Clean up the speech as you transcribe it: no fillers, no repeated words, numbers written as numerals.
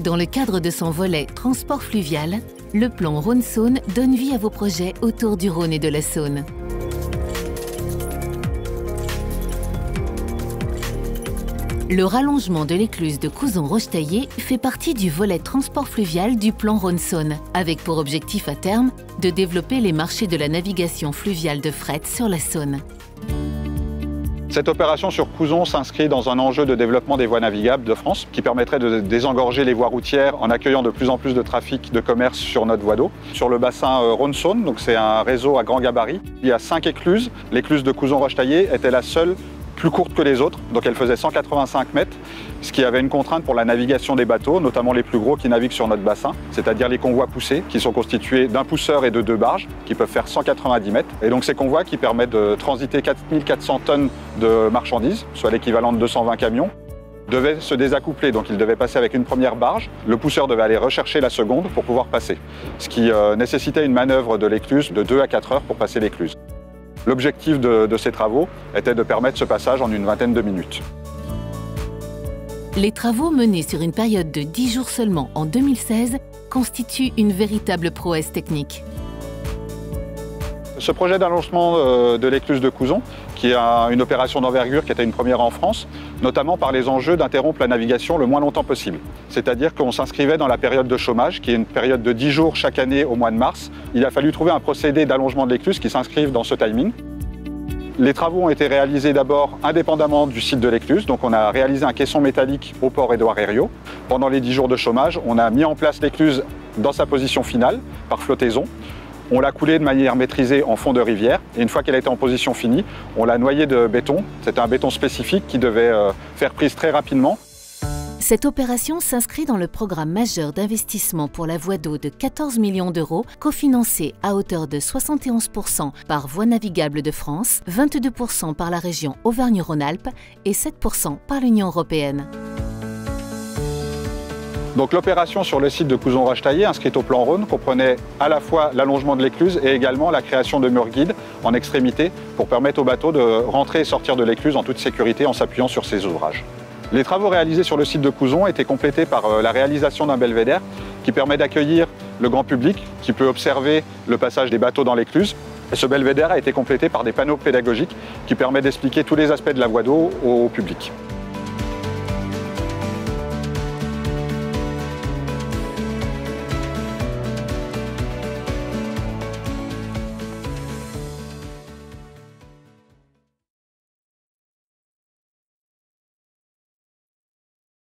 Dans le cadre de son volet transport fluvial, le plan Rhône-Saône donne vie à vos projets autour du Rhône et de la Saône. Le rallongement de l'écluse de Couzon-Rochetaillé fait partie du volet transport fluvial du plan Rhône-Saône, avec pour objectif à terme de développer les marchés de la navigation fluviale de fret sur la Saône. Cette opération sur Couzon s'inscrit dans un enjeu de développement des voies navigables de France qui permettrait de désengorger les voies routières en accueillant de plus en plus de trafic de commerce sur notre voie d'eau. Sur le bassin Rhône-Saône, donc c'est un réseau à grand gabarit, il y a 5 écluses. L'écluse de Couzon-Rochetaillé était la seule plus courte que les autres, donc elle faisait 185 mètres, ce qui avait une contrainte pour la navigation des bateaux, notamment les plus gros qui naviguent sur notre bassin, c'est-à-dire les convois poussés, qui sont constitués d'un pousseur et de 2 barges, qui peuvent faire 190 mètres. Et donc ces convois qui permettent de transiter 4400 tonnes de marchandises, soit l'équivalent de 220 camions, devaient se désaccoupler, donc ils devaient passer avec une première barge, le pousseur devait aller rechercher la seconde pour pouvoir passer, ce qui nécessitait une manœuvre de l'écluse de 2 à 4 heures pour passer l'écluse. L'objectif de ces travaux était de permettre ce passage en une vingtaine de minutes. Les travaux menés sur une période de 10 jours seulement en 2016 constituent une véritable prouesse technique. Ce projet d'allongement de l'écluse de Couzon, qui est une opération d'envergure qui était une première en France, notamment par les enjeux d'interrompre la navigation le moins longtemps possible. C'est-à-dire qu'on s'inscrivait dans la période de chômage, qui est une période de 10 jours chaque année au mois de mars. Il a fallu trouver un procédé d'allongement de l'écluse qui s'inscrive dans ce timing. Les travaux ont été réalisés d'abord indépendamment du site de l'écluse. Donc on a réalisé un caisson métallique au port Édouard Herriot. Pendant les 10 jours de chômage, on a mis en place l'écluse dans sa position finale, par flottaison. On l'a coulée de manière maîtrisée en fond de rivière et une fois qu'elle était en position finie, on l'a noyée de béton. C'était un béton spécifique qui devait faire prise très rapidement. Cette opération s'inscrit dans le programme majeur d'investissement pour la voie d'eau de 14 millions d'euros, cofinancé à hauteur de 71% par Voies navigables de France, 22% par la région Auvergne-Rhône-Alpes et 7% par l'Union européenne. Donc l'opération sur le site de Couzon-Rochetaillé, inscrite au plan Rhône, comprenait à la fois l'allongement de l'écluse et également la création de murs guides en extrémité pour permettre aux bateaux de rentrer et sortir de l'écluse en toute sécurité en s'appuyant sur ces ouvrages. Les travaux réalisés sur le site de Couzon étaient complétés par la réalisation d'un belvédère qui permet d'accueillir le grand public qui peut observer le passage des bateaux dans l'écluse. Et ce belvédère a été complété par des panneaux pédagogiques qui permettent d'expliquer tous les aspects de la voie d'eau au public.